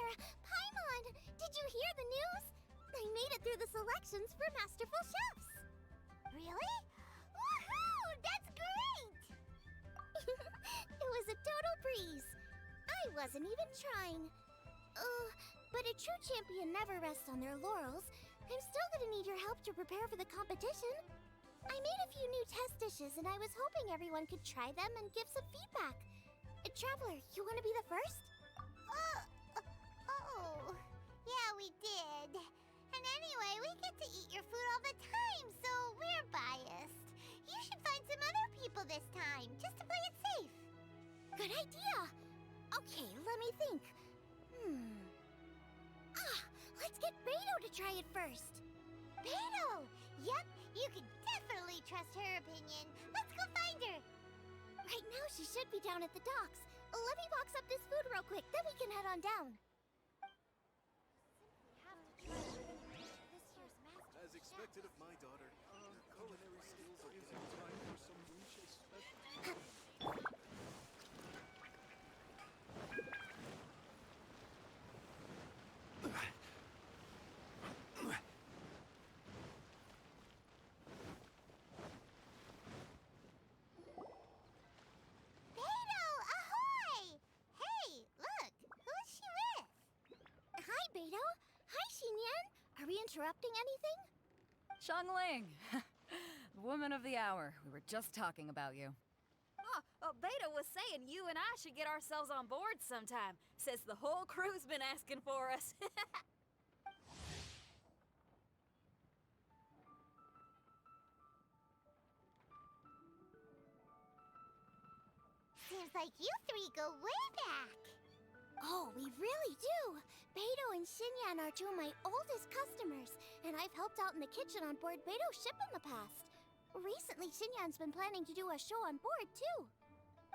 there! Paimon! Did you hear the news? I made it through the selections for Masterful Chefs! Really? Woohoo! That's great! It was a total breeze. I wasn't even trying. But a true champion never rests on their laurels. I'm still gonna need your help to prepare for the competition. I made a few new test dishes and I was hoping everyone could try them and give some feedback. Traveler, you wanna be the first? Yeah, we did. And anyway, we get to eat your food all the time, so we're biased. You should find some other people this time, just to play it safe. Good idea! Okay, let me think. Let's get Beto to try it first. Beto! Yep, you can definitely trust her opinion. Let's go find her. Right now, she should be down at the docks. Let me box up this food real quick, then we can head on down. As expected of my daughter, her culinary skills are is it time for some Moonchase special? Beto, ahoy! Hey, look, who's she with? Hi, Beto. Hi, Xinyan. Are we interrupting anything? Xiangling! Woman of the hour. We were just talking about you. Beta was saying you and I should get ourselves on board sometime. Says the whole crew's been asking for us. Seems like you three go way back. Oh, we really do! Beto and Xinyan are two of my oldest customers, and I've helped out in the kitchen on board Beto's ship in the past. Recently, Xinyan's been planning to do a show on board, too.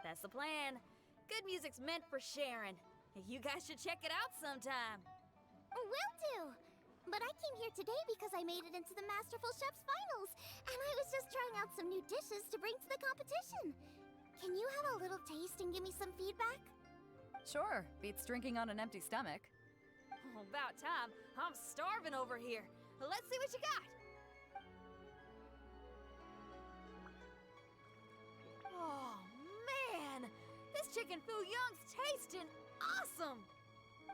That's the plan. Good music's meant for sharing. You guys should check it out sometime. Will do! But I came here today because I made it into the Masterful Chef's finals, and I was just trying out some new dishes to bring to the competition. Can you have a little taste and give me some feedback? Sure, beats drinking on an empty stomach. Oh, about time. I'm starving over here. Let's see what you got. Oh, man! This chicken foo young's tasting awesome!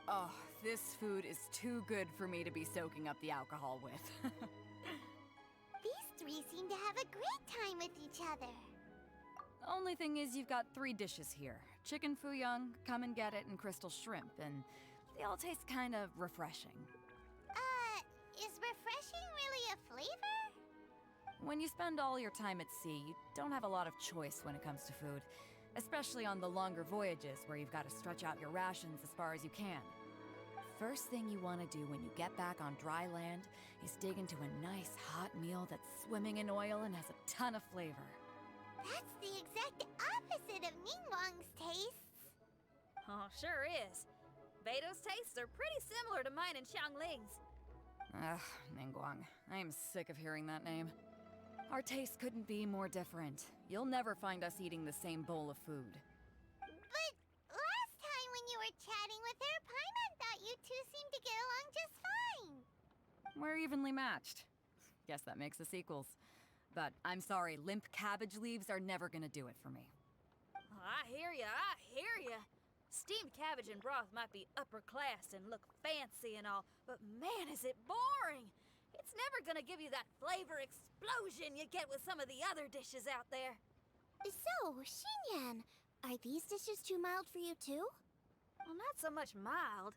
Oh, this food is too good for me to be soaking up the alcohol with. These three seem to have a great time with each other. Only thing is you've got 3 dishes here. Chicken foo young, come and get it, and crystal shrimp, and they all taste kind of refreshing. Is refreshing really a flavor? When you spend all your time at sea, you don't have a lot of choice when it comes to food, especially on the longer voyages where you've got to stretch out your rations as far as you can. First thing you want to do when you get back on dry land is dig into a nice hot meal that's swimming in oil and has a ton of flavor. That's the exact opposite of Ningguang's tastes. Oh, sure is. Beto's tastes are pretty similar to mine and Xiangling's. Ugh, Ningguang. I am sick of hearing that name. Our tastes couldn't be more different. You'll never find us eating the same bowl of food. But last time when you were chatting with her, Paimon thought you two seemed to get along just fine. We're evenly matched. Guess that makes us equals. But I'm sorry, limp cabbage leaves are never gonna do it for me. Oh, I hear ya. Steamed cabbage and broth might be upper class and look fancy and all, but man, is it boring! It's never gonna give you that flavor explosion you get with some of the other dishes out there. So, Xinyan, are these dishes too mild for you too? Well, not so much mild.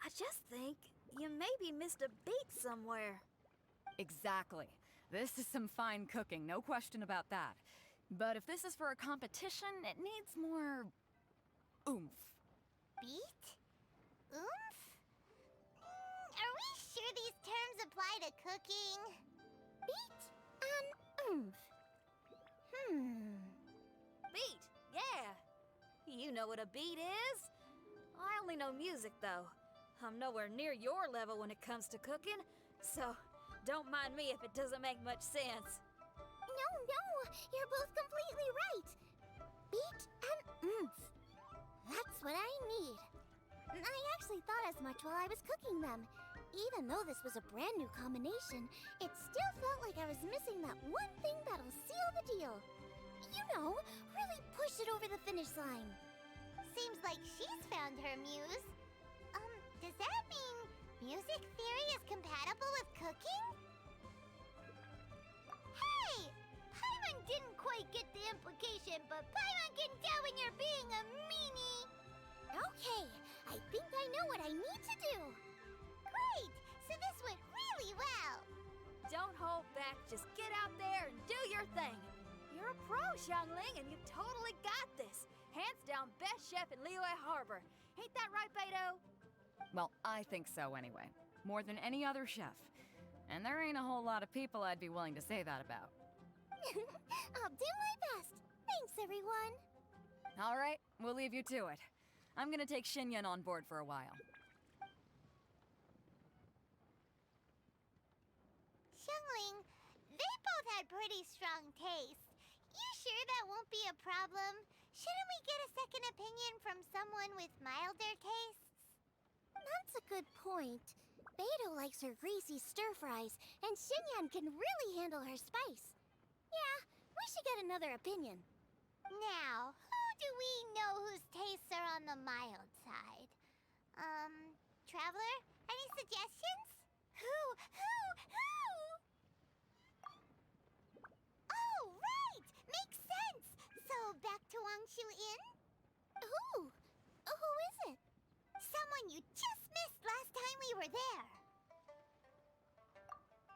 I just think you maybe missed a beat somewhere. Exactly. This is some fine cooking, no question about that. But if this is for a competition, it needs more oomph. Beat? Oomph? Are we sure these terms apply to cooking? Beat and oomph. Beat, yeah. You know what a beat is. I only know music, though. I'm nowhere near your level when it comes to cooking, so don't mind me if it doesn't make much sense. No, you're both completely right. Beat and oomph. That's what I need. I actually thought as much while I was cooking them. Even though this was a brand new combination, it still felt like I was missing that one thing that'll seal the deal. You know, really push it over the finish line. Seems like she's found her muse. Does that mean music theory is compatible with cooking? Hey! Paimon didn't quite get the implication, but Paimon can tell when you're being a meanie. Okay, I think I know what I need to do. Great! So this went really well. Don't hold back. Just get out there and do your thing. You're a pro, Xiangling, and you've totally got this. Hands down, best chef in Liyue Harbor. Ain't that right, Beto? Well, I think so anyway. More than any other chef. And there ain't a whole lot of people I'd be willing to say that about. I'll do my best. Thanks, everyone. All right, we'll leave you to it. I'm gonna take Xinyan on board for a while. Xiangling, they both had pretty strong taste. You sure that won't be a problem? Shouldn't we get a second opinion from someone with milder tastes? That's a good point. Beto likes her greasy stir-fries, and Xinyan can really handle her spice. Yeah, we should get another opinion. Now, who do we know whose tastes are on the mild side? Traveler? Any suggestions? Who? Oh, right! Makes sense! So, back to Wangshu Inn? Who? Who is it? Someone you just missed last time we were there.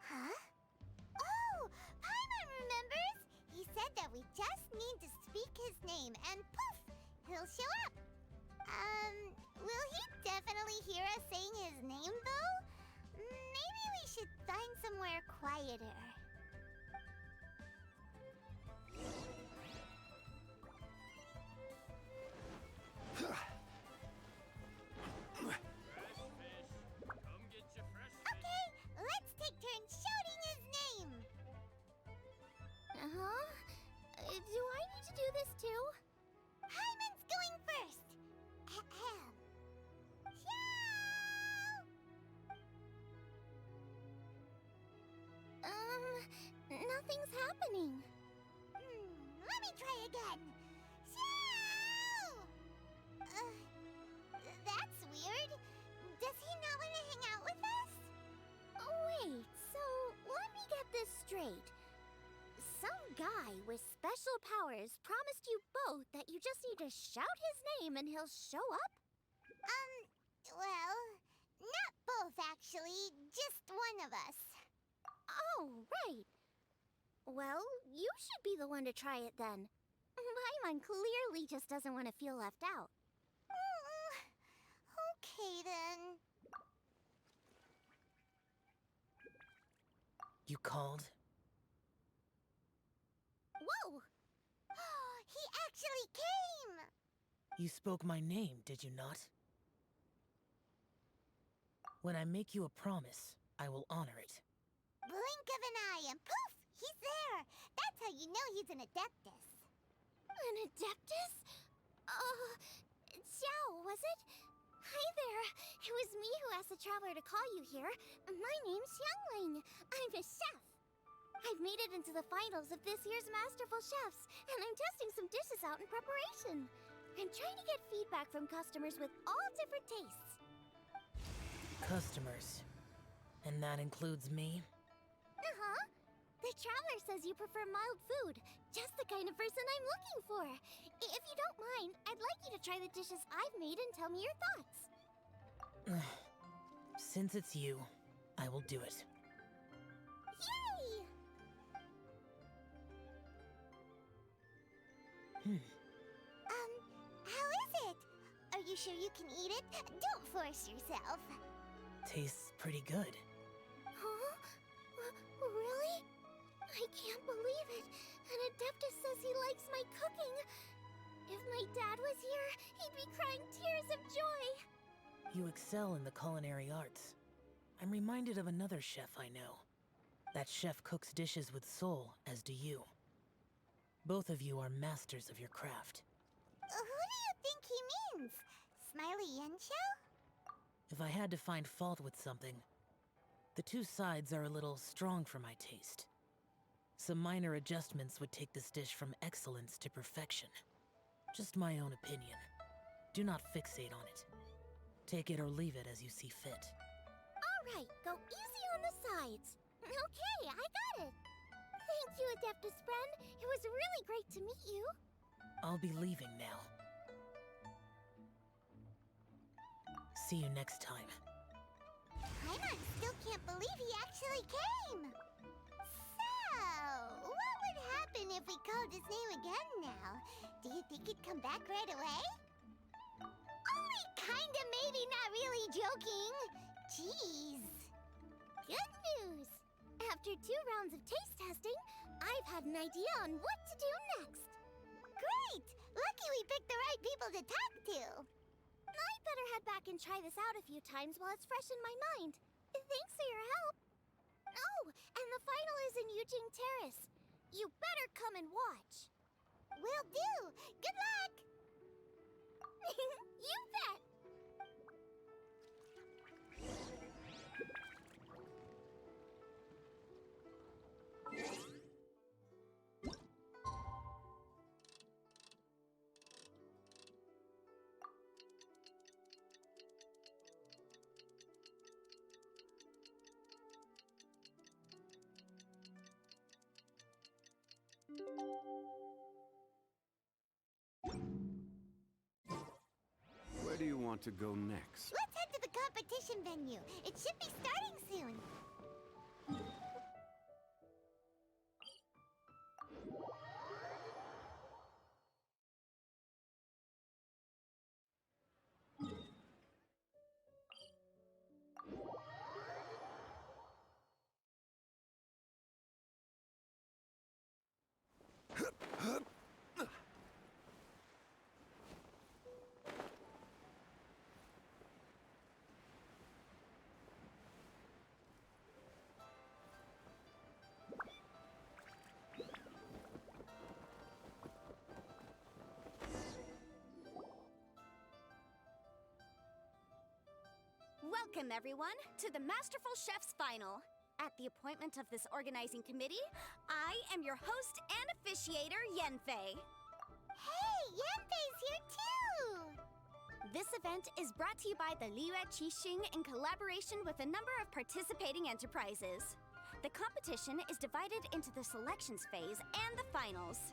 Huh? Oh, Paimon remembers! He said that we just need to speak his name and poof! He'll show up. Will he definitely hear us saying his name though? Maybe we should find somewhere quieter. Okay, let's take turns shouting his name. Uh-huh. Do I need to do this too? Hyman's going first. Ahem. Shout! Nothing's happening. Let me try again. Shout! That's weird. Does he not want to hang out with us? Wait, so let me get this straight. Some guy with special powers promised you both that you just need to shout his name and he'll show up? Well, not both actually, just one of us. Oh, right. Well, you should be the one to try it then. Paimon clearly just doesn't want to feel left out. Okay then. You called? Whoa! He actually came! You spoke my name, did you not? When I make you a promise, I will honor it. Blink of an eye and poof! He's there! That's how you know he's an Adeptus. An Adeptus? Xiao, was it? Hi there. It was me who asked the traveler to call you here. My name's Xiangling. I'm a chef. I've made it into the finals of this year's Masterful Chefs, and I'm testing some dishes out in preparation. I'm trying to get feedback from customers with all different tastes. Customers. And that includes me? Uh-huh. The traveler says you prefer mild food. Just the kind of person I'm looking for. If you don't mind, I'd like you to try the dishes I've made and tell me your thoughts. Since it's you, I will do it. Yay! How is it? Are you sure you can eat it? Don't force yourself. Tastes pretty good. Huh? Really? I can't believe it. An Adeptus says he likes my cooking. If my dad was here, he'd be crying tears of joy. You excel in the culinary arts. I'm reminded of another chef I know. That chef cooks dishes with soul, as do you. Both of you are masters of your craft. Who do you think he means? Smiley Yancho? If I had to find fault with something, the two sides are a little strong for my taste. Some minor adjustments would take this dish from excellence to perfection. Just my own opinion. Do not fixate on it. Take it or leave it as you see fit. Alright, go easy on the sides. Okay, I got it. Thank you, Adeptus friend. It was really great to meet you. I'll be leaving now. See you next time. Paimon still can't believe he actually came. So, what would happen if we called his name again now? Do you think he'd come back right away? Only kinda, maybe, not really joking. Jeez. Good news. After 2 rounds of taste testing, I've had an idea on what to do next. Great! Lucky we picked the right people to talk to. I'd better head back and try this out a few times while it's fresh in my mind. Thanks for your help. Oh, and the final is in Yujing Terrace. You better come and watch. Will do. Good luck. You bet. Where do you want to go next? Let's head to the competition venue. It should be starting soon. Welcome, everyone, to the Masterful Chef's Final. At the appointment of this organizing committee, I am your host and officiator, Yanfei. Hey, Yanfei's here too! This event is brought to you by the Liyue Qixing in collaboration with a number of participating enterprises. The competition is divided into the selections phase and the finals.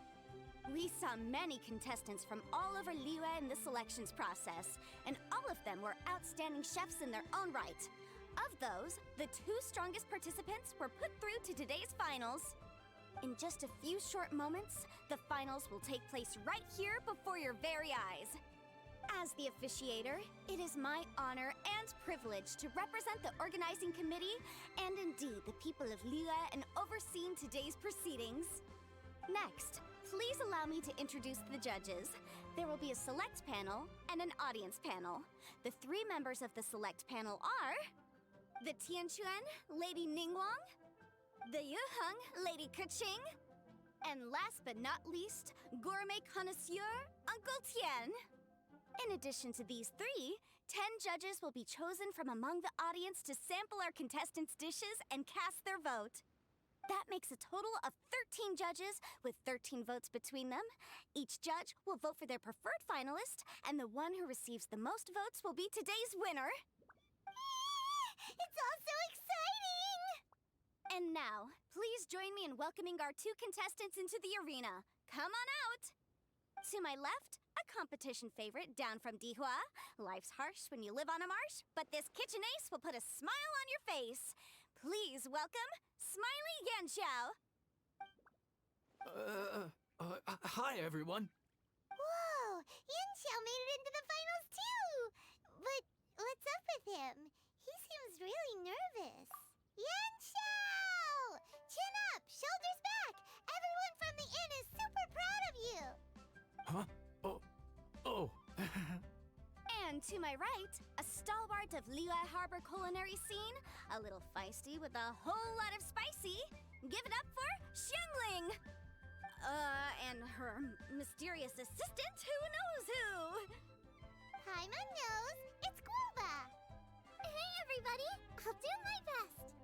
We saw many contestants from all over Liyue in the selections process, and all of them were outstanding chefs in their own right. Of those, the 2 strongest participants were put through to today's finals. In just a few short moments, the finals will take place right here before your very eyes. As the officiator, it is my honor and privilege to represent the organizing committee and indeed the people of Liyue in overseeing today's proceedings. Next, please allow me to introduce the judges. There will be a select panel and an audience panel. The 3 members of the select panel are the Tianquan, Lady Ningguang, the Yuheng, Lady Keqing, and last but not least, gourmet connoisseur, Uncle Tian. In addition to these 3, 10 judges will be chosen from among the audience to sample our contestants' dishes and cast their vote. That makes a total of 13 judges with 13 votes between them. Each judge will vote for their preferred finalist, and the one who receives the most votes will be today's winner. It's all so exciting! And now, please join me in welcoming our 2 contestants into the arena. Come on out! To my left, a competition favorite down from Dihua. Life's harsh when you live on a marsh, but this kitchen ace will put a smile on your face. Please welcome Smiley Yanxiao. Hi, everyone. Whoa! Yanxiao made it into the finals too! But what's up with him? He seems really nervous. Yanxiao! Chin up! Shoulders back! Everyone from the inn is super proud of you! Huh? Oh. And to my right, a stalwart of Liyue Harbor culinary scene, a little feisty with a whole lot of spicy. Give it up for Xiangling! And her mysterious assistant, who knows who? Paimon knows. It's Guoba. I'll do my best.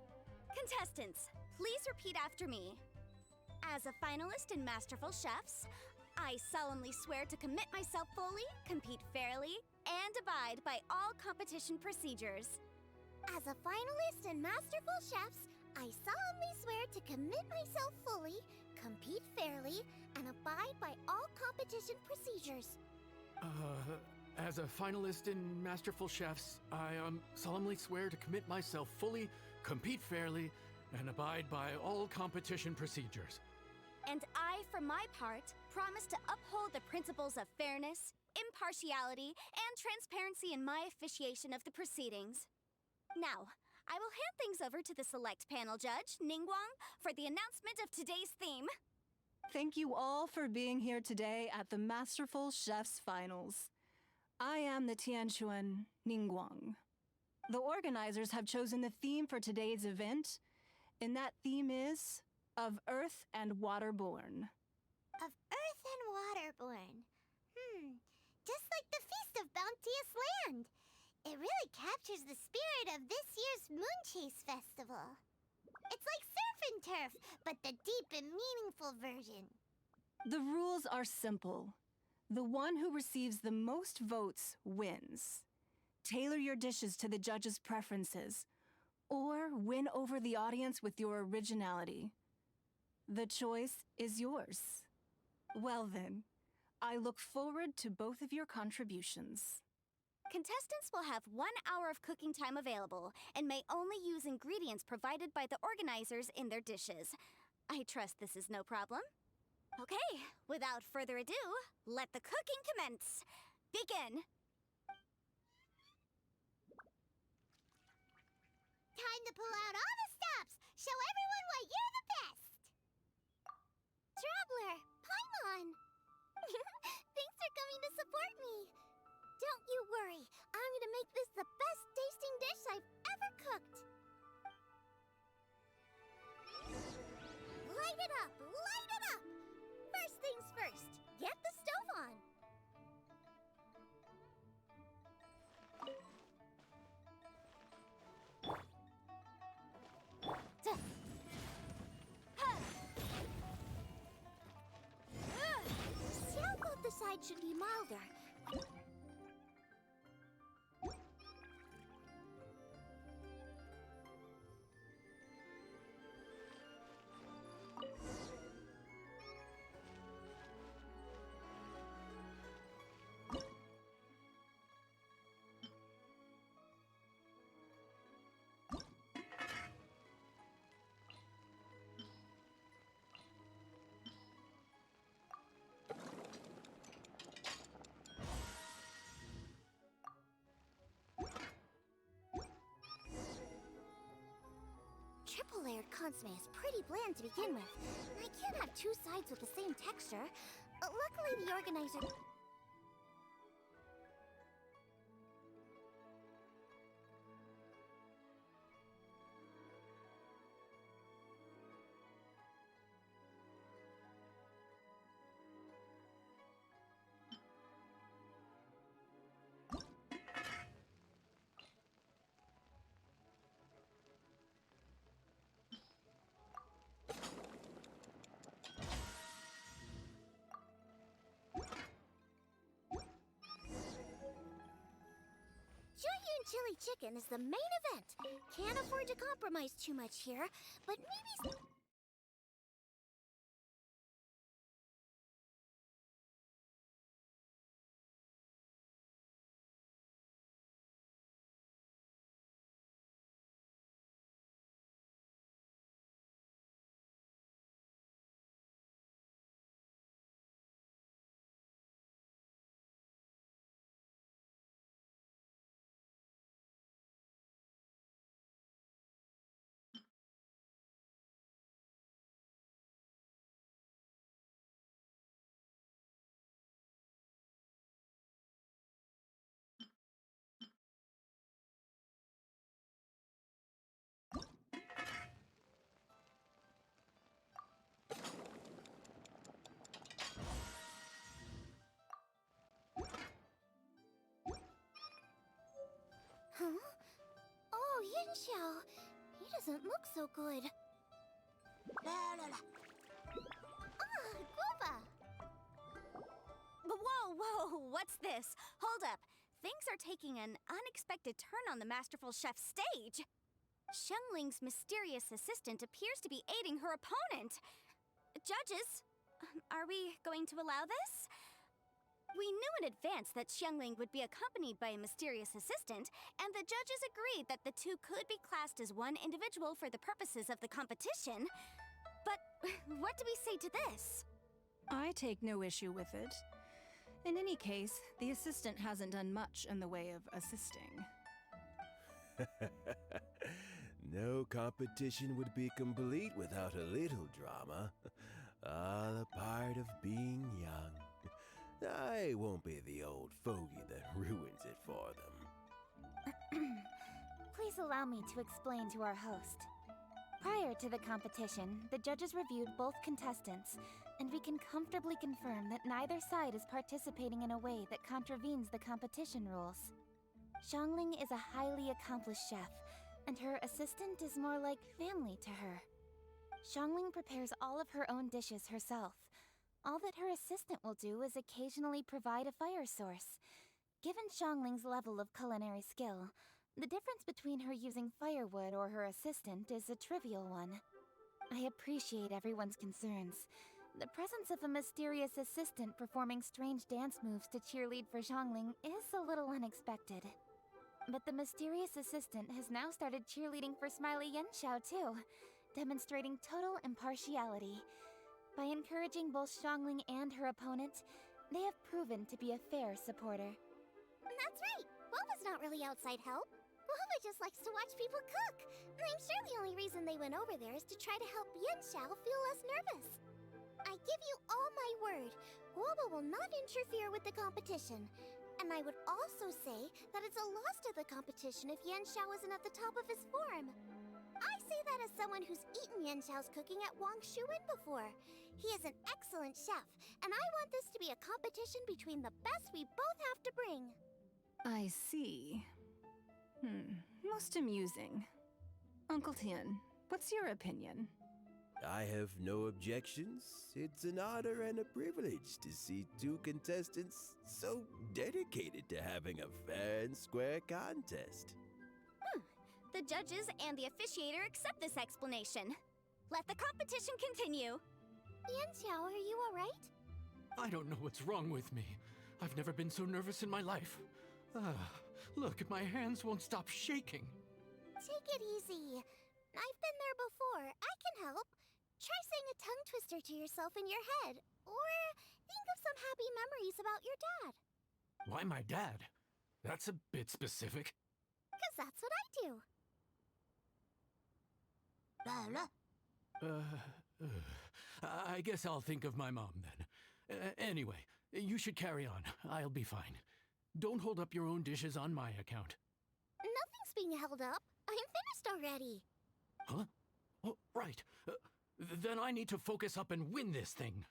Contestants, please repeat after me. As a finalist in Masterful Chefs, I solemnly swear to commit myself fully, compete fairly, and abide by all competition procedures. As a finalist in Masterful Chefs, I solemnly swear to commit myself fully, compete fairly, and abide by all competition procedures. As a finalist in Masterful Chefs, I solemnly swear to commit myself fully, compete fairly, and abide by all competition procedures. And I, for my part, promise to uphold the principles of fairness, impartiality, and transparency in my officiation of the proceedings. Now, I will hand things over to the select panel judge, Ningguang, for the announcement of today's theme. Thank you all for being here today at the Masterful Chefs Finals. I am the Tianquan Ningguang. The organizers have chosen the theme for today's event, and that theme is of Earth and Waterborn. Of Earth and Waterborn. Just like the Feast of Bounteous Land. It really captures the spirit of this year's Moonchase festival. It's like surf and turf, but the deep and meaningful version. The rules are simple. The one who receives the most votes wins. Tailor your dishes to the judges' preferences, or win over the audience with your originality. The choice is yours. Well then, I look forward to both of your contributions. Contestants will have 1 hour of cooking time available and may only use ingredients provided by the organizers in their dishes. I trust this is no problem. Okay, without further ado, let the cooking commence. Begin. Time to pull out all the stops. Show everyone why you're the best. Traveler, Paimon. Thanks for coming to support me. Don't you worry. I'm gonna make this the best tasting dish I've ever cooked. Light it up! Light it up! First things first, get the stove on. Xiao thought the side should be milder. Triple-layered consomme is pretty bland to begin with. I can't have two sides with the same texture. Luckily, the organizer... Chili chicken is the main event. Can't afford to compromise too much here, but maybe... Yanxiao. He doesn't look so good. Ah, Guoba! Whoa, what's this? Hold up. Things are taking an unexpected turn on the Masterful Chef's stage. Xiangling's mysterious assistant appears to be aiding her opponent. Judges, are we going to allow this? We knew in advance that Xiangling would be accompanied by a mysterious assistant, and the judges agreed that the two could be classed as one individual for the purposes of the competition. But what do we say to this? I take no issue with it. In any case, the assistant hasn't done much in the way of assisting. No competition would be complete without a little drama. All a part of being young. I won't be the old fogey that ruins it for them. Please allow me to explain to our host. Prior to the competition, the judges reviewed both contestants, and we can comfortably confirm that neither side is participating in a way that contravenes the competition rules. Xiangling is a highly accomplished chef, and her assistant is more like family to her. Xiangling prepares all of her own dishes herself. All that her assistant will do is occasionally provide a fire source. Given Xiangling's level of culinary skill, the difference between her using firewood or her assistant is a trivial one. I appreciate everyone's concerns. The presence of a mysterious assistant performing strange dance moves to cheerlead for Xiangling is a little unexpected. But the mysterious assistant has now started cheerleading for Smiley Yanxiao too, demonstrating total impartiality. By encouraging both Xiangling and her opponent, they have proven to be a fair supporter. That's right! Boba's not really outside help. Boba just likes to watch people cook. I'm sure the only reason they went over there is to try to help Yanxiao feel less nervous. I give you all my word, Boba will not interfere with the competition. And I would also say that it's a loss to the competition if Yanxiao isn't at the top of his form. I say that as someone who's eaten Yanxiao's cooking at Wangshuwen before. He is an excellent chef, and I want this to be a competition between the best we both have to bring. I see. Most amusing. Uncle Tian, what's your opinion? I have no objections. It's an honor and a privilege to see two contestants so dedicated to having a fair and square contest. The judges and the officiator accept this explanation. Let the competition continue. Yanxiao, are you alright? I don't know what's wrong with me. I've never been so nervous in my life. Look, my hands won't stop shaking. Take it easy. I've been there before. I can help. Try saying a tongue twister to yourself in your head. Or think of some happy memories about your dad. Why my dad? That's a bit specific. 'Cause that's what I do. I guess I'll think of my mom then. Anyway, you should carry on. I'll be fine. Don't hold up your own dishes on my account. Nothing's being held up. I'm finished already. Huh? Oh, right. Then I need to focus up and win this thing.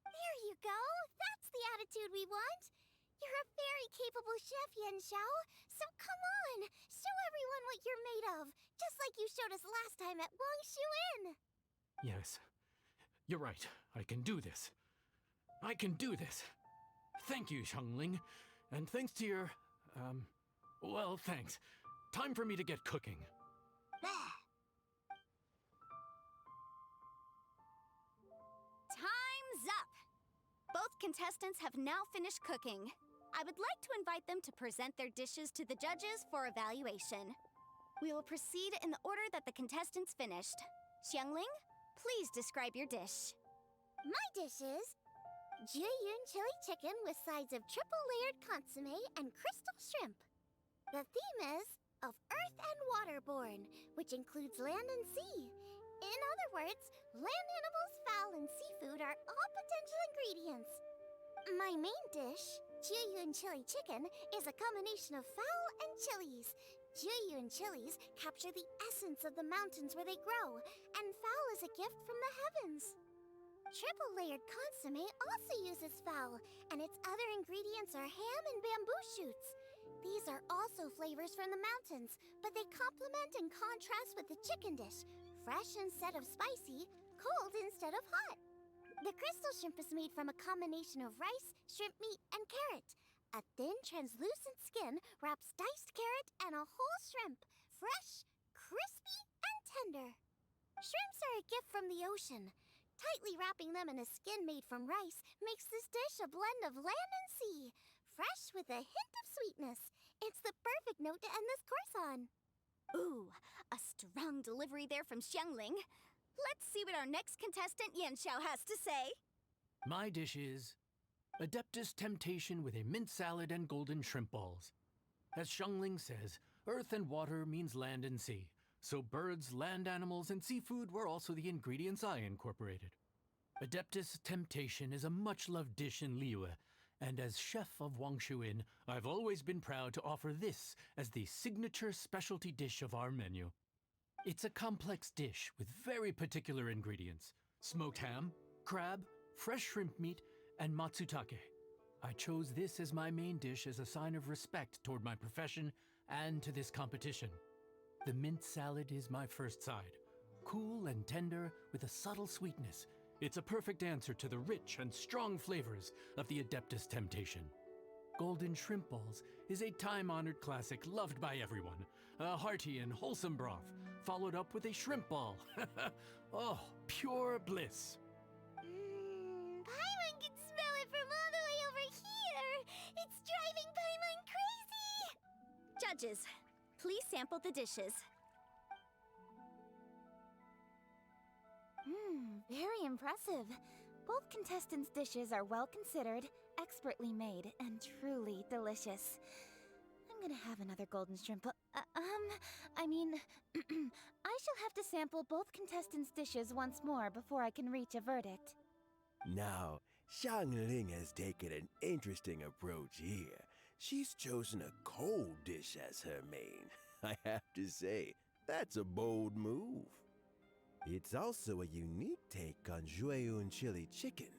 There you go. That's the attitude we want. You're a very capable chef, Yanxiao. So come on, show everyone what you're made of, just like you showed us last time at Wangshuwen. Yes, you're right. I can do this. I can do this. Thank you, Xiangling. And thanks to your, well, thanks. Time for me to get cooking. Time's up! Both contestants have now finished cooking. I would like to invite them to present their dishes to the judges for evaluation. We will proceed in the order that the contestants finished. Xiangling, please describe your dish. My dish is Jieyun chili chicken with sides of triple-layered consomme and crystal shrimp. The theme is of Earth and Waterborne, which includes land and sea. In other words, land animals, fowl, and seafood are all potential ingredients. My main dish, Jieyun chili chicken, is a combination of fowl and chilies. Jieyun chilies capture the essence of the mountains where they grow, and fowl is a gift from the heavens. Triple-layered consomme also uses fowl, and its other ingredients are ham and bamboo shoots. These are also flavors from the mountains, but they complement and contrast with the chicken dish. Fresh instead of spicy, cold instead of hot. The crystal shrimp is made from a combination of rice, shrimp meat, and carrot. A thin, translucent skin wraps diced carrot and a whole shrimp, fresh, crispy, and tender. Shrimps are a gift from the ocean. Tightly wrapping them in a skin made from rice makes this dish a blend of land and sea, fresh with a hint of sweetness. It's the perfect note to end this course on. Ooh, a strong delivery there from Xiangling. Let's see what our next contestant Yanxiao has to say. My dish is Adeptus Temptation with a mint salad and golden shrimp balls. As Xiangling says, earth and water means land and sea. So birds, land animals, and seafood were also the ingredients I incorporated. Adeptus Temptation is a much-loved dish in Liyue, and as chef of Wangshu Inn, I've always been proud to offer this as the signature specialty dish of our menu. It's a complex dish with very particular ingredients: smoked ham, crab, fresh shrimp meat, and matsutake. I chose this as my main dish as a sign of respect toward my profession and to this competition. The mint salad is my first side. Cool and tender with a subtle sweetness. It's a perfect answer to the rich and strong flavors of the Adeptus Temptation. Golden shrimp balls is a time-honored classic loved by everyone. A hearty and wholesome broth, followed up with a shrimp ball. Oh, pure bliss. Paimon can smell it from all the way over here. It's driving Paimon crazy. Judges, please sample the dishes. Very impressive. Both contestants' dishes are well considered, expertly made, and truly delicious. I'm gonna have another golden shrimp. I mean, I shall have to sample both contestants' dishes once more before I can reach a verdict. Now, Xiangling has taken an interesting approach here. She's chosen a cold dish as her main. I have to say, that's a bold move. It's also a unique take on Jueyun chili chicken.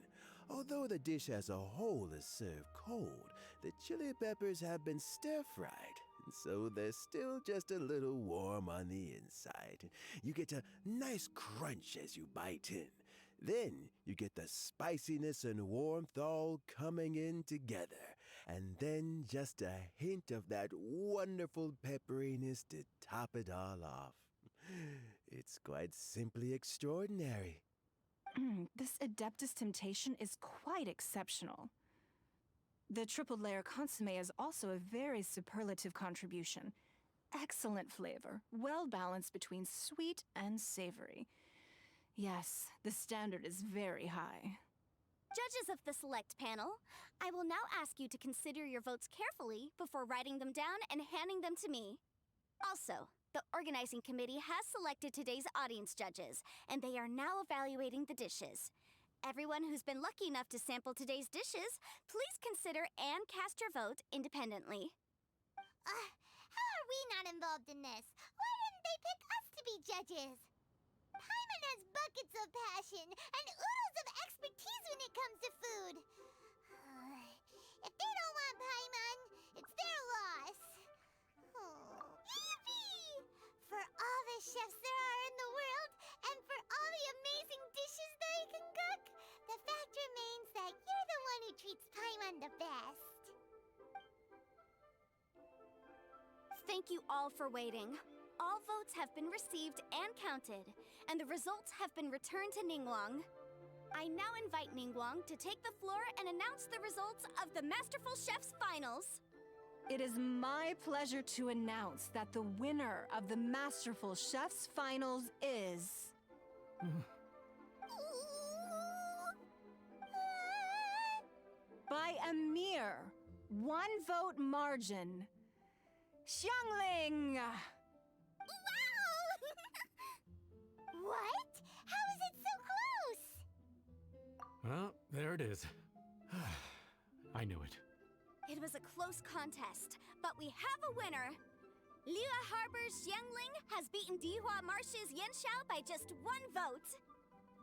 Although the dish as a whole is served cold, the chili peppers have been stir-fried, and so they're still just a little warm on the inside. You get a nice crunch as you bite in. Then you get the spiciness and warmth all coming in together, and then just a hint of that wonderful pepperiness to top it all off. It's quite simply extraordinary. This Adeptus Temptation is quite exceptional. The triple layer consomme is also a very superlative contribution. Excellent flavor, well balanced between sweet and savory. Yes, the standard is very high. Judges of the select panel, I will now ask you to consider your votes carefully before writing them down and handing them to me. Also, the organizing committee has selected today's audience judges, and they are now evaluating the dishes. Everyone who's been lucky enough to sample today's dishes, please consider and cast your vote independently. How are we not involved in this? Why didn't they pick us to be judges? Paimon has buckets of passion and oodles of expertise when it comes to food. If they don't want Paimon, it's their loss. Yippee! For all the chefs there are in the world, and for all the amazing dishes they can cook, the fact remains that you're the one who treats Paimon the best. Thank you all for waiting. All votes have been received and counted, and the results have been returned to Ningguang. I now invite Ningguang to take the floor and announce the results of the Masterful Chef's Finals. It is my pleasure to announce that the winner of the Masterful Chef's Finals is... by a mere 1 vote margin, Xiangling! Wow! What? How is it so close? Well, there it is. I knew it. It was a close contest, but we have a winner. Liyue Harbor's Xiangling has beaten Dihua Marsh's Yanxiao by just 1 vote.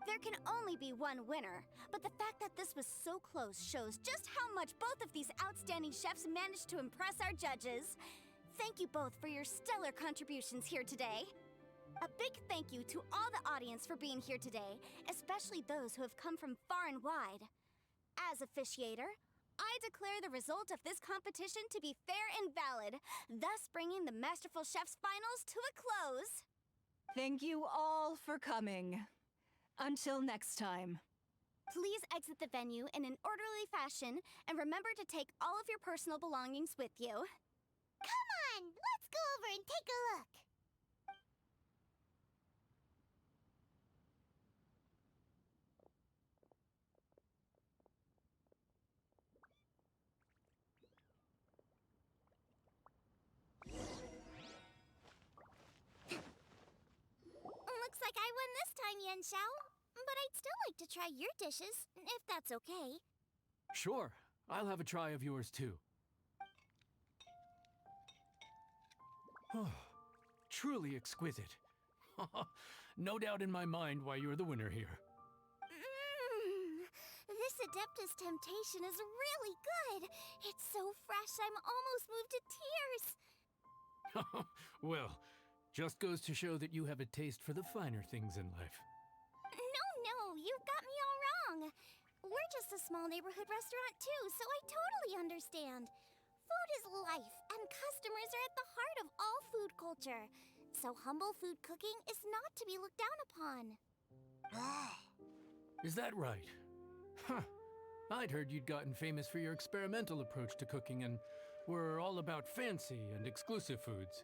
There can only be one winner, but the fact that this was so close shows just how much both of these outstanding chefs managed to impress our judges. Thank you both for your stellar contributions here today. A big thank you to all the audience for being here today, especially those who have come from far and wide. As officiator, I declare the result of this competition to be fair and valid, thus bringing the Masterful Chefs Finals to a close. Thank you all for coming. Until next time. Please exit the venue in an orderly fashion, and remember to take all of your personal belongings with you. Come on, let's go over and take a look. Looks like I won this time, Yen Xiao. But I'd still like to try your dishes, if that's okay. Sure, I'll have a try of yours too. Truly exquisite. No doubt in my mind why you're the winner here. This Adeptus Temptation is really good. It's so fresh, I'm almost moved to tears. Well, just goes to show that you have a taste for the finer things in life. No, you've got me all wrong. We're just a small neighborhood restaurant too, so I totally understand. Food is life, and customers are at the heart of all food culture. So humble food cooking is not to be looked down upon. Is that right? Huh. I'd heard you'd gotten famous for your experimental approach to cooking and were all about fancy and exclusive foods.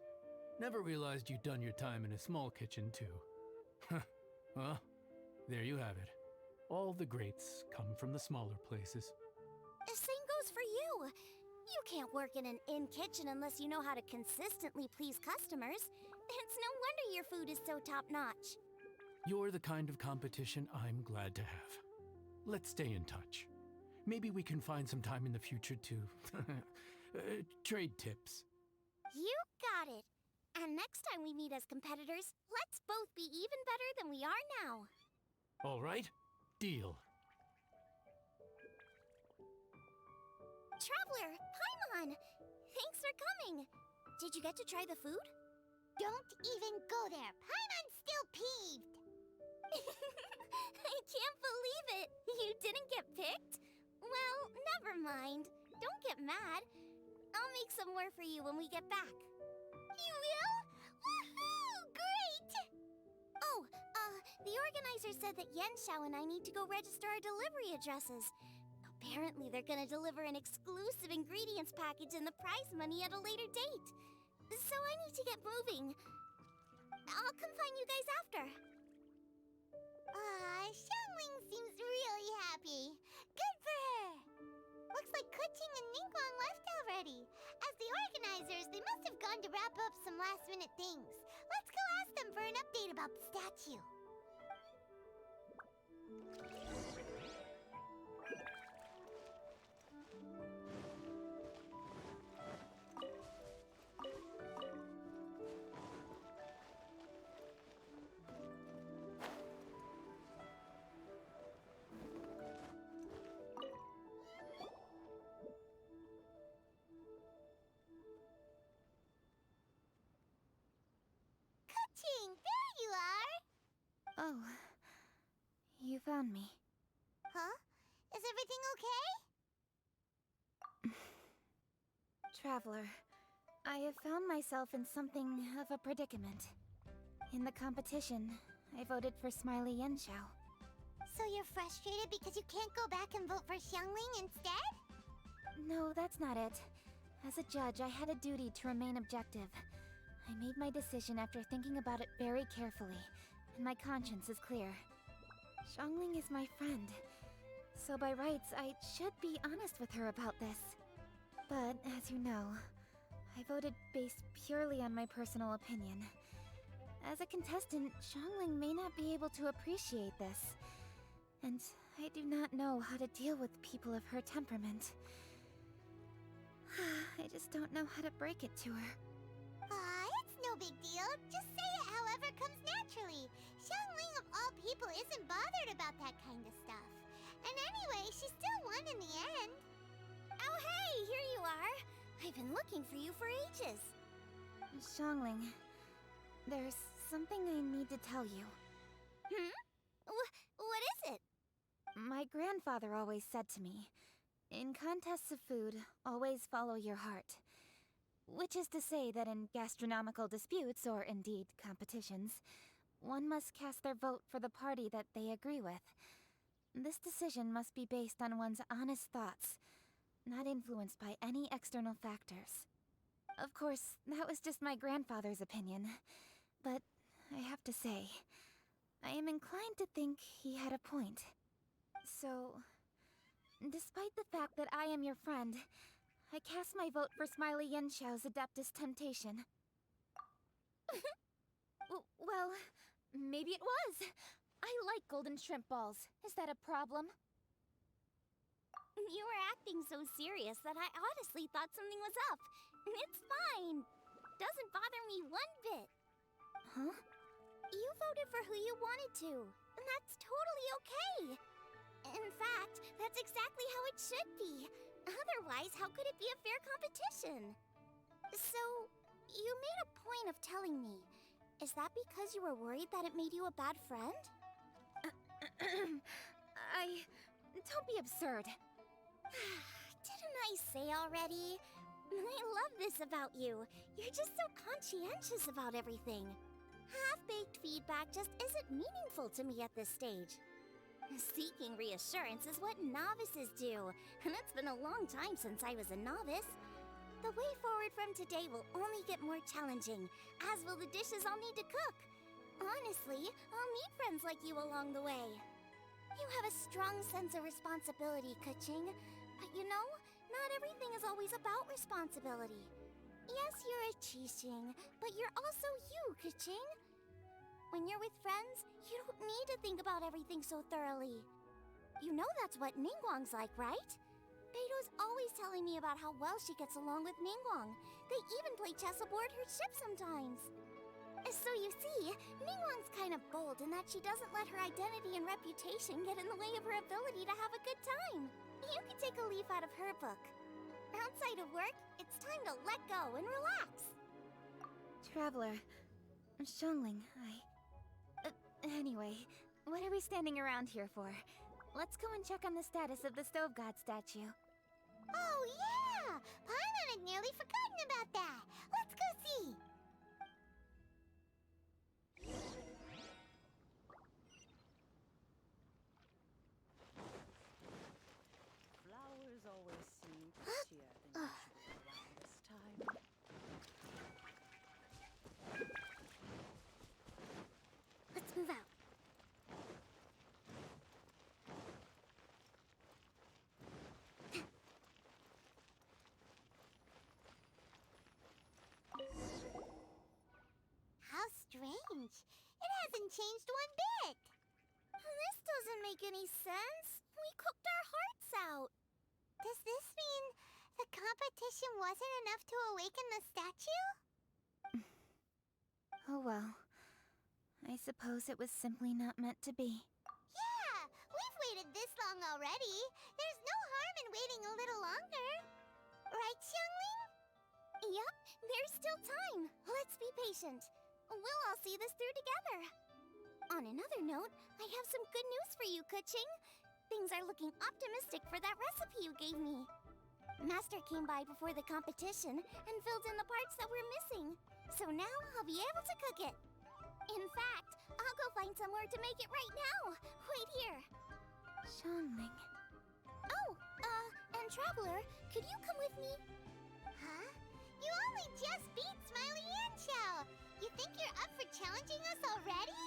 Never realized you'd done your time in a small kitchen too. Well, there you have it. All the greats come from the smaller places. The same goes for you. You can't work in an inn kitchen unless you know how to consistently please customers. It's no wonder your food is so top-notch. You're the kind of competition I'm glad to have. Let's stay in touch. Maybe we can find some time in the future to trade tips. You got it. And next time we meet as competitors, let's both be even better than we are now. All right, deal. Traveler, Paimon! Thanks for coming. Did you get to try the food? Don't even go there. Paimon's still peeved. I can't believe it. You didn't get picked? Well, never mind. Don't get mad. I'll make some more for you when we get back. You will? Woohoo! Great! Oh, the organizer said that Yen Xiao and I need to go register our delivery addresses. Apparently, they're gonna deliver an exclusive ingredients package and the prize money at a later date. So I need to get moving. I'll come find you guys after. Xiangling seems really happy. Good for her. Looks like Kuching and Ningguang left already. As the organizers, they must have gone to wrap up some last-minute things. Let's go ask them for an update about the statue. There you are! Oh, you found me. Huh? Is everything okay? Traveler, I have found myself in something of a predicament. In the competition, I voted for Smiley Yenshao. So you're frustrated because you can't go back and vote for Xiangling instead? No, that's not it. As a judge, I had a duty to remain objective. I made my decision after thinking about it very carefully, and my conscience is clear. Xiangling is my friend, so by rights, I should be honest with her about this. But, as you know, I voted based purely on my personal opinion. As a contestant, Xiangling may not be able to appreciate this, and I do not know how to deal with people of her temperament. I just don't know how to break it to her. It's no big deal. Just say it however comes naturally. Xiangling of all people isn't bothered about that kind of stuff. And anyway, she still won in the end. Oh, hey, here you are. I've been looking for you for ages. Xiangling, there's something I need to tell you. What is it? My grandfather always said to me, in contests of food, always follow your heart. Which is to say that in gastronomical disputes, or indeed competitions, one must cast their vote for the party that they agree with. This decision must be based on one's honest thoughts, not influenced by any external factors. Of course, that was just my grandfather's opinion, but I have to say, I am inclined to think he had a point. So, despite the fact that I am your friend, I cast my vote for Smiley Yenxiao's Adeptus Temptation. Well, maybe it was. I like golden shrimp balls. Is that a problem? You were acting so serious that I honestly thought something was up. It's fine. Doesn't bother me one bit. Huh? You voted for who you wanted to, and that's totally okay. In fact, that's exactly how it should be. Otherwise, how could it be a fair competition? So, you made a point of telling me. Is that because you were worried that it made you a bad friend? Don't be absurd. Didn't I say already? I love this about you. You're just so conscientious about everything. Half-baked feedback just isn't meaningful to me at this stage. Seeking reassurance is what novices do, and it's been a long time since I was a novice. The way forward from today will only get more challenging, as will the dishes I'll need to cook. Honestly, I'll need friends like you along the way. You have a strong sense of responsibility, Keqing, but you know, not everything is always about responsibility. Yes, you're a Qixing, but you're also you, Keqing. When you're with friends, you don't need to think about everything so thoroughly. You know that's what Ningguang's like, right? Beido's always telling me about how well she gets along with Ningguang. They even play chess aboard her ship sometimes. So you see, Ningguang's kind of bold in that she doesn't let her identity and reputation get in the way of her ability to have a good time. You could take a leaf out of her book. Outside of work, it's time to let go and relax. Traveler, Xiangling, Anyway, what are we standing around here for? Let's go and check on the status of the Stove God statue. Oh, yeah! Paimon had nearly forgotten about that. Let's go see. Flowers always seem prettier than usual around this time. Let's move out. How strange. It hasn't changed one bit. This doesn't make any sense. We cooked our hearts out. Does this mean the competition wasn't enough to awaken the statue? Oh well. I suppose it was simply not meant to be. Yeah, we've waited this long already. There's no harm in waiting a little longer. Right, Xiangling? Yep, there's still time. Let's be patient. We'll all see this through together. On another note, I have some good news for you, Keqing. Things are looking optimistic for that recipe you gave me. Master came by before the competition and filled in the parts that were missing. So now I'll be able to cook it. In fact, I'll go find somewhere to make it right now. Wait here. Xiangling. Oh, and Traveler, could you come with me? Huh? You only just beat Smiley Yanxiao. You think you're up for challenging us already?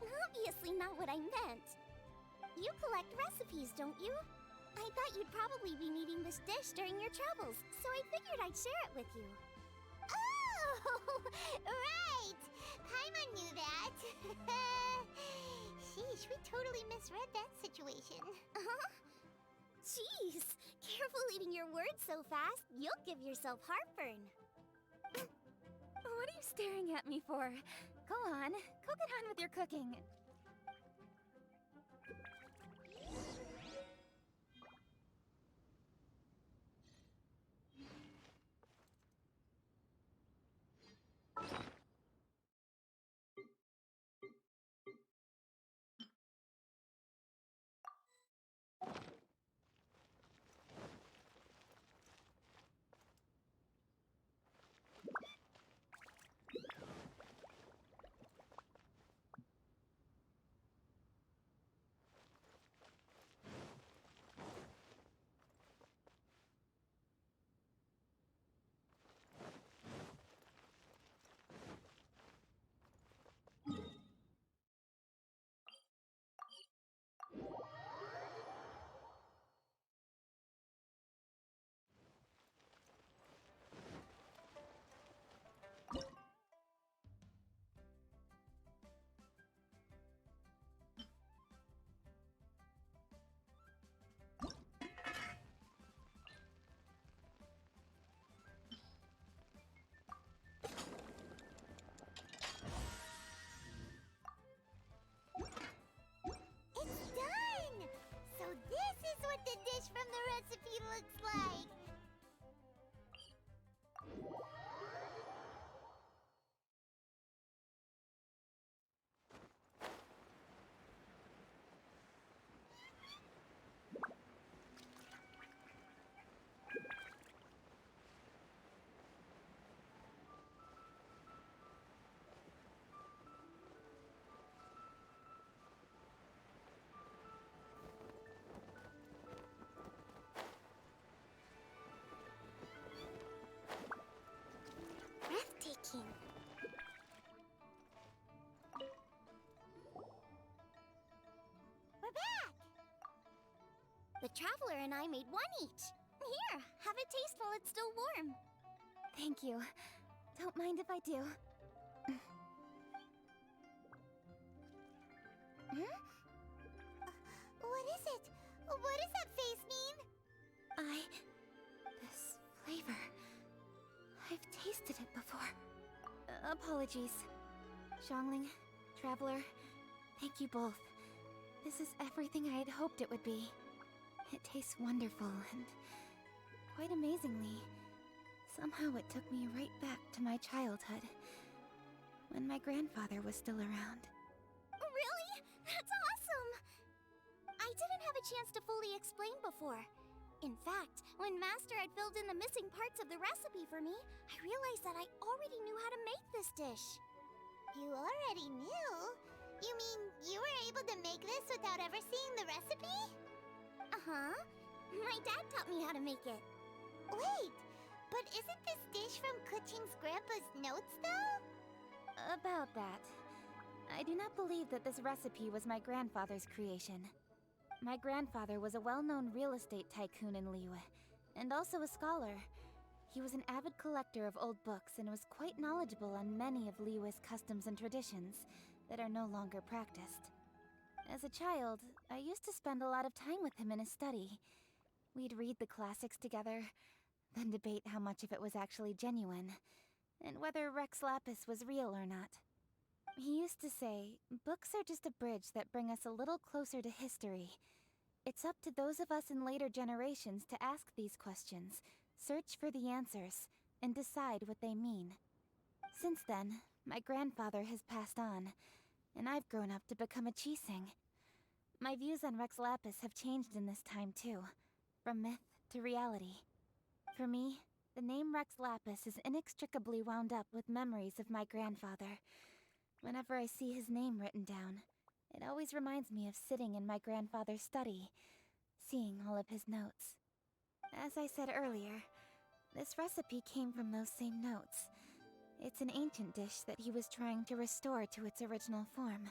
Obviously not what I meant. You collect recipes, don't you? I thought you'd probably be needing this dish during your travels, so I figured I'd share it with you. Oh, right! Paimon knew that. Sheesh, we totally misread that situation. Jeez, careful eating your words so fast. You'll give yourself heartburn. What are you staring at me for? Go on, go get on with your cooking. It's done! So this is what the dish from the recipe looks like. Breathtaking. We're back! The Traveler and I made one each. Here, have a taste while it's still warm. Thank you. Don't mind if I do. What is it? What does that face mean? This flavor. I've tasted it before. Apologies. Xiangling, Traveler, thank you both. This is everything I had hoped it would be. It tastes wonderful and quite amazingly. Somehow it took me right back to my childhood, when my grandfather was still around. Really? That's awesome! I didn't have a chance to fully explain before. In fact, when Master had filled in the missing parts of the recipe for me, I realized that I already knew how to make this dish. You already knew? You mean you were able to make this without ever seeing the recipe? Uh-huh. My dad taught me how to make it. Wait, but isn't this dish from Kuching's grandpa's notes, though? About that, I do not believe that this recipe was my grandfather's creation. My grandfather was a well-known real estate tycoon in Liyue, and also a scholar. He was an avid collector of old books and was quite knowledgeable on many of Liyue's customs and traditions that are no longer practiced. As a child, I used to spend a lot of time with him in his study. We'd read the classics together, then debate how much of it was actually genuine, and whether Rex Lapis was real or not. He used to say, books are just a bridge that bring us a little closer to history. It's up to those of us in later generations to ask these questions, search for the answers, and decide what they mean. Since then, my grandfather has passed on, and I've grown up to become a Qixing. My views on Rex Lapis have changed in this time too, from myth to reality. For me, the name Rex Lapis is inextricably wound up with memories of my grandfather. Whenever I see his name written down, it always reminds me of sitting in my grandfather's study, seeing all of his notes. As I said earlier, this recipe came from those same notes. It's an ancient dish that he was trying to restore to its original form.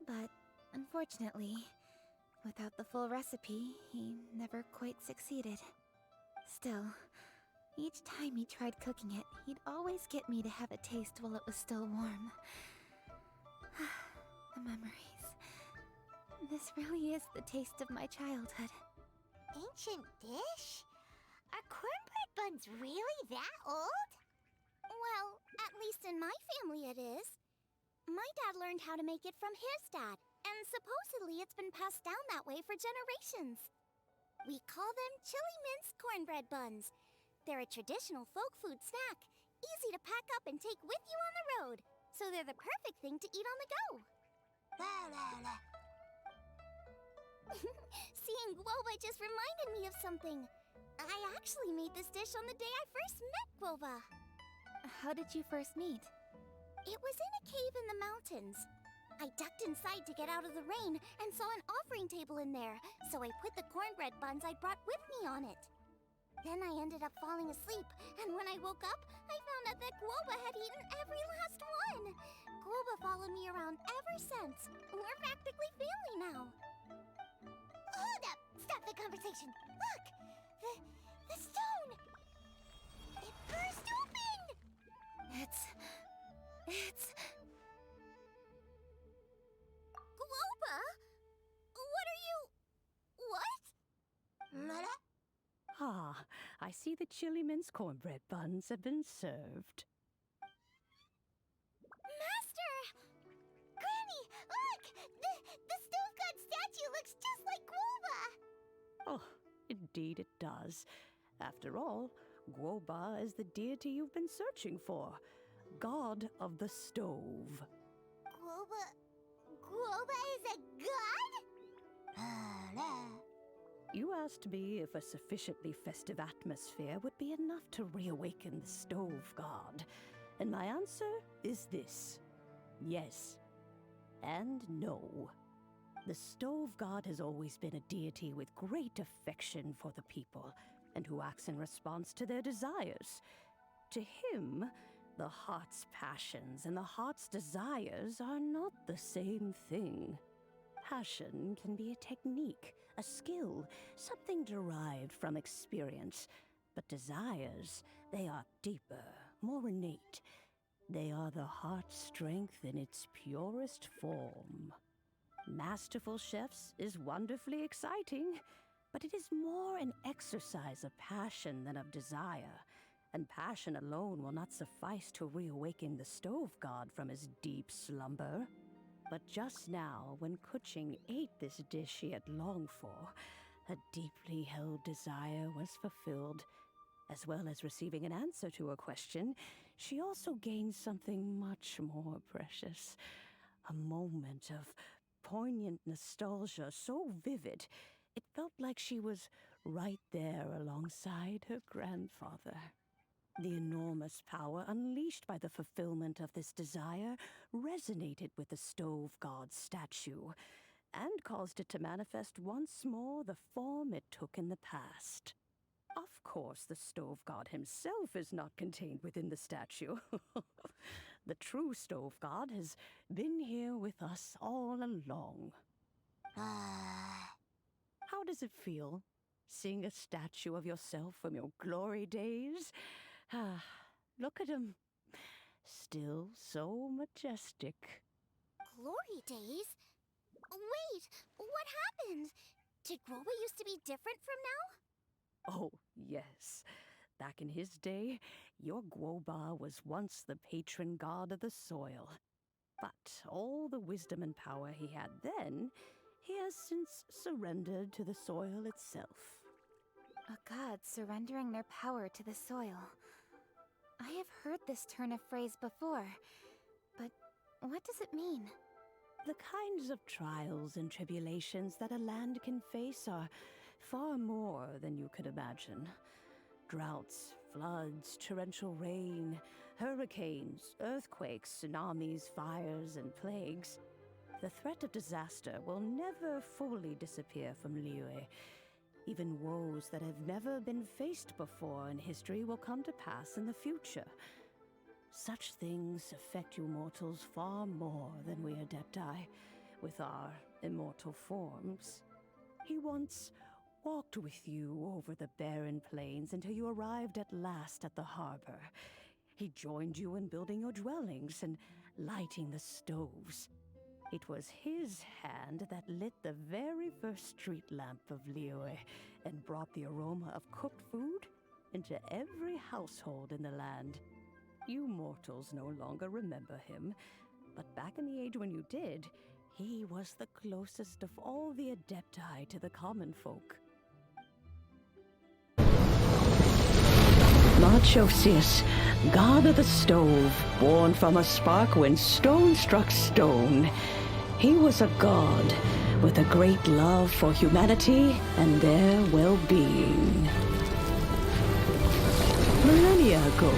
But, unfortunately, without the full recipe, he never quite succeeded. Still, each time he tried cooking it, he'd always get me to have a taste while it was still warm. The memories. This really is the taste of my childhood. ancient dish? Are cornbread buns really that old? Well, at least in my family it is. My dad learned how to make it from his dad, and supposedly it's been passed down that way for generations. We call them chili mince cornbread buns. They're a traditional folk food snack, easy to pack up and take with you on the road, so they're the perfect thing to eat on the go. La la la. Seeing guoba just reminded me of something. I actually made this dish on the day I first met guoba. How did you first meet? It was in a cave in the mountains. I ducked inside to get out of the rain and saw an offering table in there, so I put the cornbread buns I'd brought with me on it. Then I ended up falling asleep, and when I woke up, I found out that guoba had eaten every last one. Guoba followed me around ever since. We're practically family now. Hold up! Stop the conversation! Look! The stone! It burst open! It's... Guoba? What are you... What? Mother? Ah, I see the chili mince cornbread buns have been served. Master! Granny, look! The stove god statue looks just like Guoba! Oh, indeed it does. After all, Guoba is the deity you've been searching for, god of the stove. Guoba is a god? You asked me if a sufficiently festive atmosphere would be enough to reawaken the stove god, and my answer is this: yes and no. The stove god has always been a deity with great affection for the people, and who acts in response to their desires. To him, the heart's passions and the heart's desires are not the same thing. Passion can be a technique, a skill, something derived from experience. But desires, they are deeper, more innate. They are the heart's strength in its purest form. Masterful chefs is wonderfully exciting, but it is more an exercise of passion than of desire. And passion alone will not suffice to reawaken the stove god from his deep slumber. But just now, when Kuching ate this dish she had longed for, a deeply held desire was fulfilled. As well as receiving an answer to a question, she also gained something much more precious. A moment of poignant nostalgia so vivid, it felt like she was right there alongside her grandfather. The enormous power unleashed by the fulfillment of this desire resonated with the stove god's statue, and caused it to manifest once more the form it took in the past. Of course, the stove god himself is not contained within the statue. The true stove god has been here with us all along. How does it feel, seeing a statue of yourself from your glory days? Look at him. Still so majestic. Glory days? Wait, what happened? Did Guoba used to be different from now? Oh, yes. Back in his day, your Guoba was once the patron god of the soil. But all the wisdom and power he had then, he has since surrendered to the soil itself. A god surrendering their power to the soil. I have heard this turn of phrase before, but what does it mean? The kinds of trials and tribulations that a land can face are far more than you could imagine. Droughts, floods, torrential rain, hurricanes, earthquakes, tsunamis, fires, and plagues. The threat of disaster will never fully disappear from Liyue. Even woes that have never been faced before in history will come to pass in the future. Such things affect you mortals far more than we Adepti, with our immortal forms. He once walked with you over the barren plains until you arrived at last at the harbor. He joined you in building your dwellings and lighting the stoves. It was his hand that lit the very first street lamp of Liyue and brought the aroma of cooked food into every household in the land. You mortals no longer remember him, but back in the age when you did, he was the closest of all the Adepti to the common folk. Moonchase, god of the stove, born from a spark when stone struck stone. He was a god with a great love for humanity and their well-being. Millennia ago,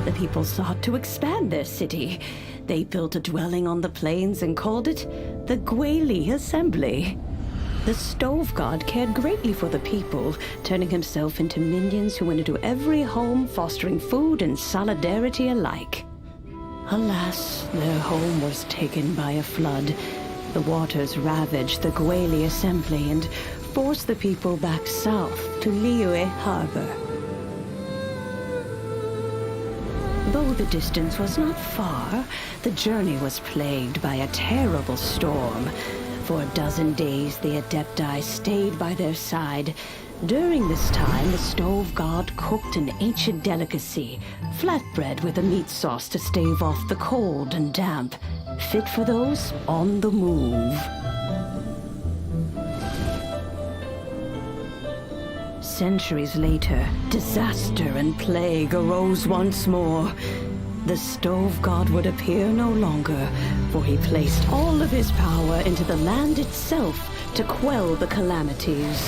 the people sought to expand their city. They built a dwelling on the plains and called it the Gweli Assembly. The stove god cared greatly for the people, turning himself into minions who went into every home, fostering food and solidarity alike. Alas, their home was taken by a flood. The waters ravaged the Gweli Assembly and forced the people back south to Liyue Harbor. Though the distance was not far, the journey was plagued by a terrible storm. For a dozen days, the Adepti stayed by their side. During this time, the stove god cooked an ancient delicacy, flatbread with a meat sauce to stave off the cold and damp, fit for those on the move. Centuries later, disaster and plague arose once more. The stove god would appear no longer, for he placed all of his power into the land itself to quell the calamities.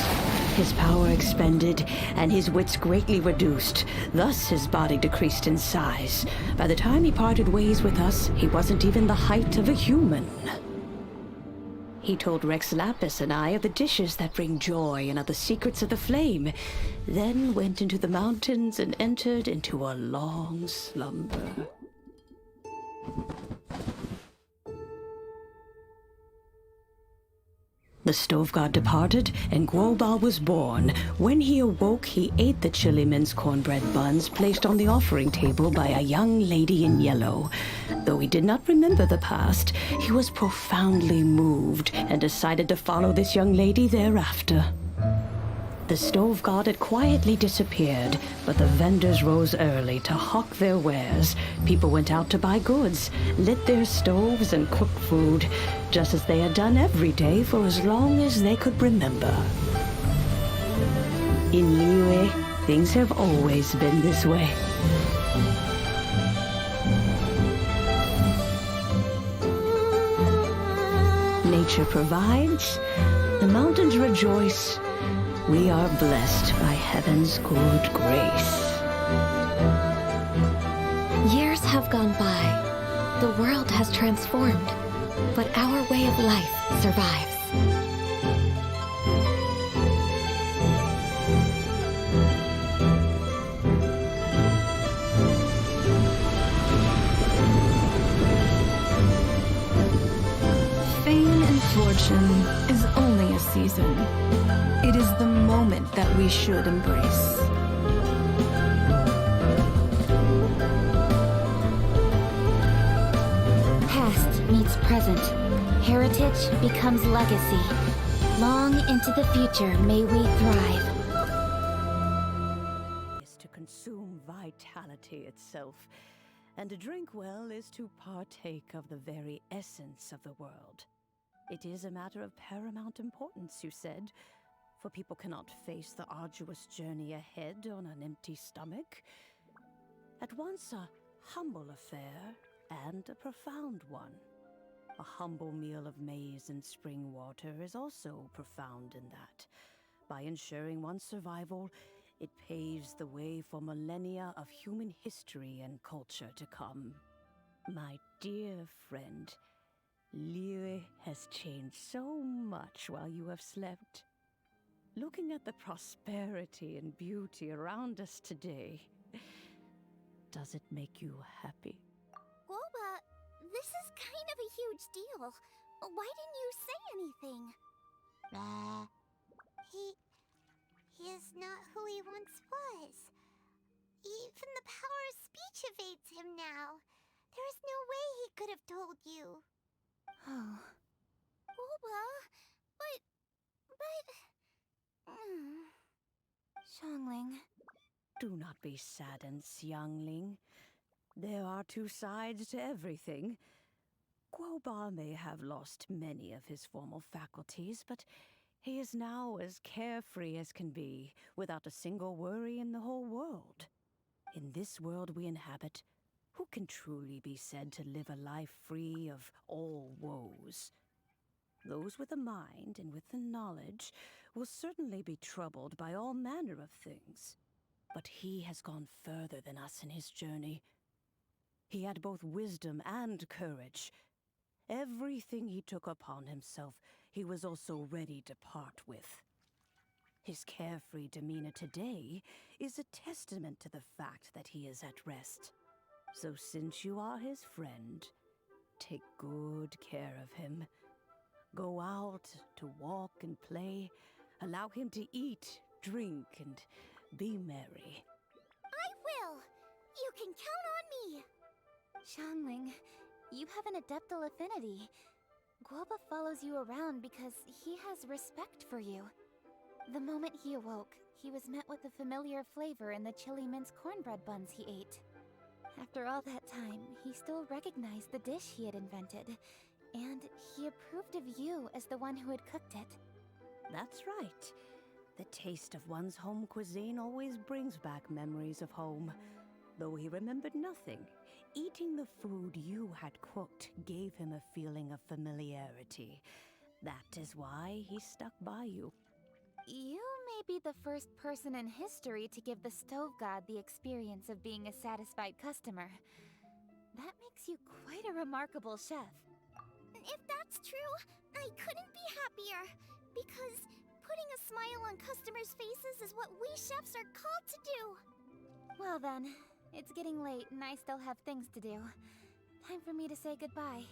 His power expended, and his wits greatly reduced. Thus his body decreased in size. By the time he parted ways with us, he wasn't even the height of a human. He told Rex Lapis and I of the dishes that bring joy and of the secrets of the flame, then went into the mountains and entered into a long slumber. The stove god departed, and Guoba was born. When he awoke, he ate the chili mince cornbread buns placed on the offering table by a young lady in yellow. Though he did not remember the past, he was profoundly moved and decided to follow this young lady thereafter. The stove god had quietly disappeared, but the vendors rose early to hawk their wares. People went out to buy goods, lit their stoves, and cooked food, just as they had done every day for as long as they could remember. In Liyue, things have always been this way. Nature provides, the mountains rejoice. We are blessed by heaven's good grace. Years have gone by. The world has transformed, but our way of life survives. Fame and fortune is only a season. It is the moment that we should embrace. Past meets present. Heritage becomes legacy. Long into the future may we thrive. Is to consume vitality itself, and to drink well is to partake of the very essence of the world. It is a matter of paramount importance, you said, for people cannot face the arduous journey ahead on an empty stomach. At once a humble affair and a profound one. A humble meal of maize and spring water is also profound in that. By ensuring one's survival, it paves the way for millennia of human history and culture to come. My dear friend, Liyue has changed so much while you have slept. Looking at the prosperity and beauty around us today, does it make you happy? Guoba, this is kind of a huge deal. Why didn't you say anything? He is not who he once was. Even the power of speech evades him now. There is no way he could have told you. Oh, But... Xiangling. Do not be saddened, Xiangling. There are two sides to everything. Guoba may have lost many of his formal faculties, but he is now as carefree as can be, without a single worry in the whole world. In this world we inhabit, who can truly be said to live a life free of all woes? Those with a mind and with the knowledge will certainly be troubled by all manner of things. But he has gone further than us in his journey. He had both wisdom and courage. Everything he took upon himself, he was also ready to part with. His carefree demeanor today is a testament to the fact that he is at rest. So since you are his friend, take good care of him. Go out to walk and play. Allow him to eat, drink, and be merry. I will! You can count on me! Xiangling, you have an adeptal affinity. Guoba follows you around because he has respect for you. The moment he awoke, he was met with a familiar flavor in the chili mince cornbread buns he ate. After all that time, he still recognized the dish he had invented, and he approved of you as the one who had cooked it. That's right. The taste of one's home cuisine always brings back memories of home. Though he remembered nothing, eating the food you had cooked gave him a feeling of familiarity. That is why he stuck by you. You may be the first person in history to give the stove god the experience of being a satisfied customer. That makes you quite a remarkable chef. If that's true, I couldn't be happier. Because putting a smile on customers' faces is what we chefs are called to do. Well then, it's getting late and I still have things to do. Time for me to say goodbye.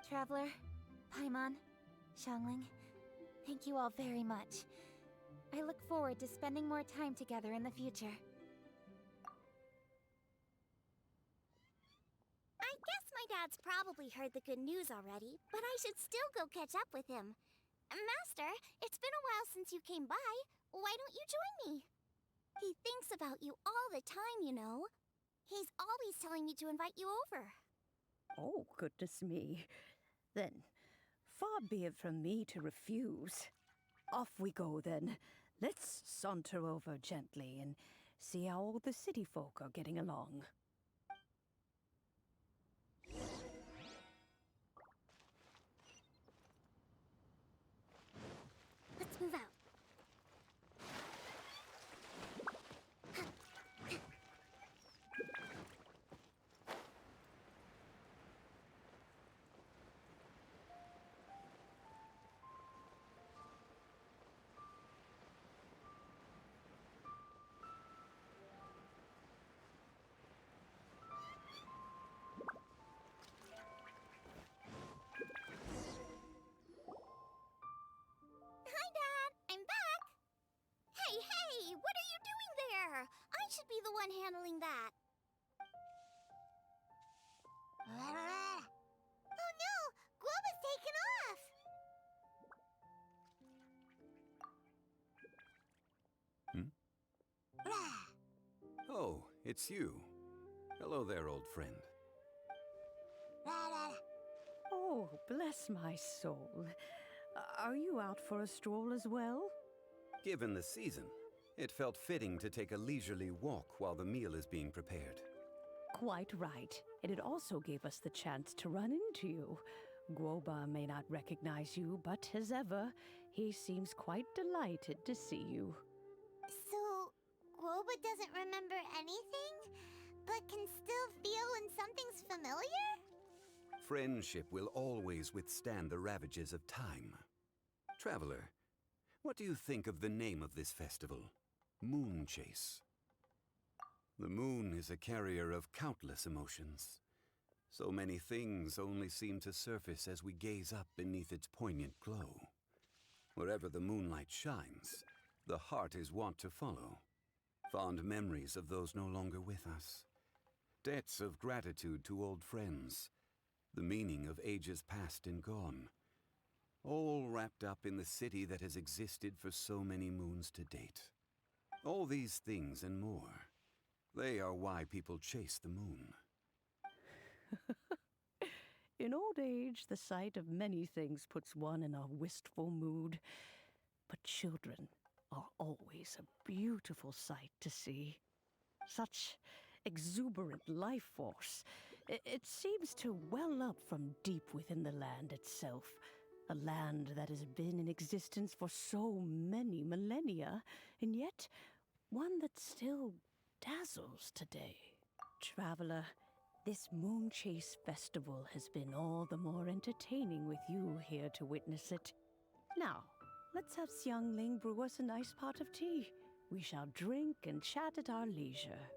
Traveler, Paimon, Xiangling, thank you all very much. I look forward to spending more time together in the future. I guess my dad's probably heard the good news already, but I should still go catch up with him. Master, it's been a while since you came by. Why don't you join me? He thinks about you all the time, you know. He's always telling me to invite you over. Oh, goodness me. Then, far be it from me to refuse. Off we go, then. Let's saunter over gently and see how all the city folk are getting along. Let's move out. Hi, Dad. I'm back. Hey, what are you doing there? I should be the one handling that. Oh no! Guoba's taken off! Oh, it's you. Hello there, old friend. Oh, bless my soul. Are you out for a stroll as well? Given the season, it felt fitting to take a leisurely walk while the meal is being prepared. Quite right. And it also gave us the chance to run into you. Guoba may not recognize you, but as ever, he seems quite delighted to see you. So, Guoba doesn't remember anything, but can still feel when something's familiar? Friendship will always withstand the ravages of time. Traveler, what do you think of the name of this festival? Moonchase. The moon is a carrier of countless emotions. So many things only seem to surface as we gaze up beneath its poignant glow. Wherever the moonlight shines, the heart is wont to follow. Fond memories of those no longer with us. Debts of gratitude to old friends. The meaning of ages past and gone. All wrapped up in the city that has existed for so many moons to date. All these things and more. They are why people chase the moon. In old age, the sight of many things puts one in a wistful mood. But children are always a beautiful sight to see. Such exuberant life force. It seems to well up from deep within the land itself. A land that has been in existence for so many millennia, and yet one that still dazzles today. Traveler, this Moonchase festival has been all the more entertaining with you here to witness it. Now, let's have Xiangling brew us a nice pot of tea. We shall drink and chat at our leisure.